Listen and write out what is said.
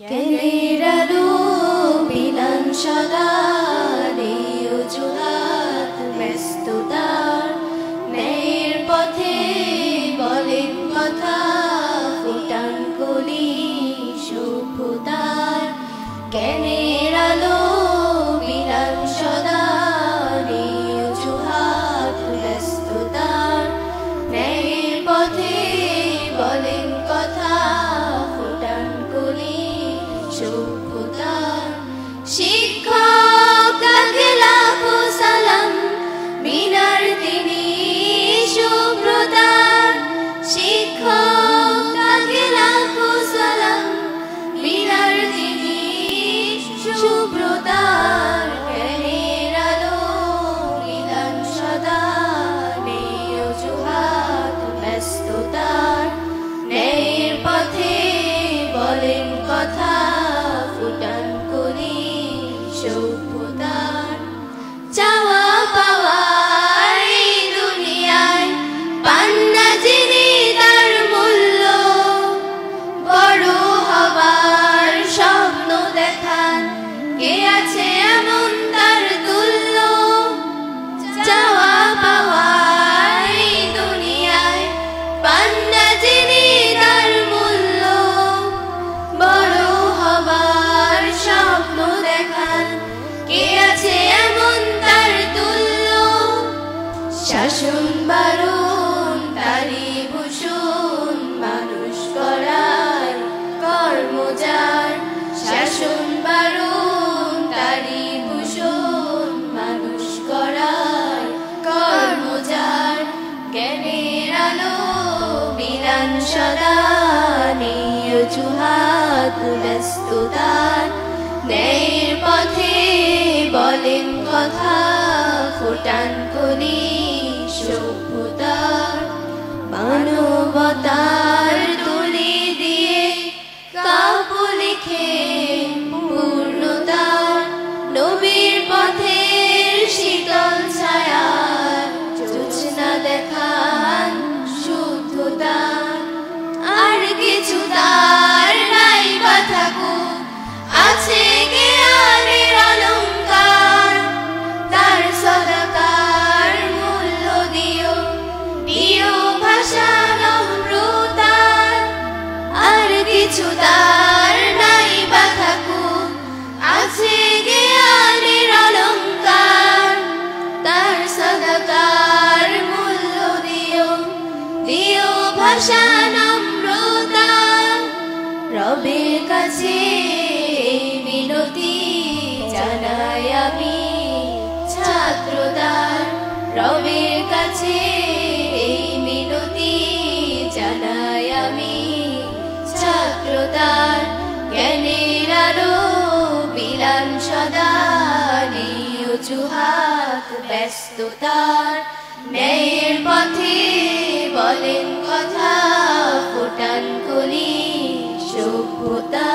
জ্ঞানের আলো বিলান সদা নেই অজুহাত ব্যস্ততার ন্যায়ের পথে বলেন কথা ফুটান কলি সভ্যতার জ্ঞানের আলো বিলান সদা নেই অজুহাত ব্যস্ততার ন্যায়ের পথে বলেন কথা ফুটান কলি সভ্যতার শিক্ষক তাকে লাখো সালাম মিনার তিনি শুভ্রতার শিক্ষক তাকে লাখো সালাম মিনার তিনি শুভ্রতার জ্ঞানের আলো বিধান সদা নেই অজুহাত ব্যস্ততার ন্যায়ের পথে বলেন কথা ফুটান কলি সভ্যতার চাওয়া পাওয়ার এই দুনিয়ায় পান্না যিনি তার মূল্য বড় হবার স্বপ্ন দেখান কে আছে এমন তার তুল্য চাওয়া পাওয়ার এই দুনিয়ায় পান্না যিনি তার মূল্য বড় হবার স্বপ্ন দেখান কে আছে এমন তার তুল্য শাসন বারণ তারি ভূষণ মানুষ করার কর্মজার শাসন বারণ তারি ভূষণ মানুষ করার কর্মজার জ্ঞানের আলো বিলান সদা নেই অজুহাত ব্যস্ততার ন্যায়ের পথে বলেন কথা ফুটান কলি সভ্যতার মানবতার তুলি দিয়ে কাব্য লিখে পূর্ণতার নবীর পথের শীতল ছায়া জোছনা দেখান শুদ্ধতার আর কিছু তার নাই বা থাকুক আছে জ্ঞানের অলংকার তার সদাকার মূল্য দিও দিও ভাষা নম্রতার আর কিছু তার নাই বা থাকুক আছে জ্ঞানের অলংকার তার সদাকার মূল্য দিও দিও ভাষা নম্রতার রবের কাছে মিনতি জানাই আমি ছাত্রদার রবের কাছে মিনতি জানাই আমি ছাত্রদার জ্ঞানের আলো বিলান সদা নেই অজুহাত ব্যস্ততার ন্যায়ের পথে বলেন কথা ফুটান কলি সভ্যতা।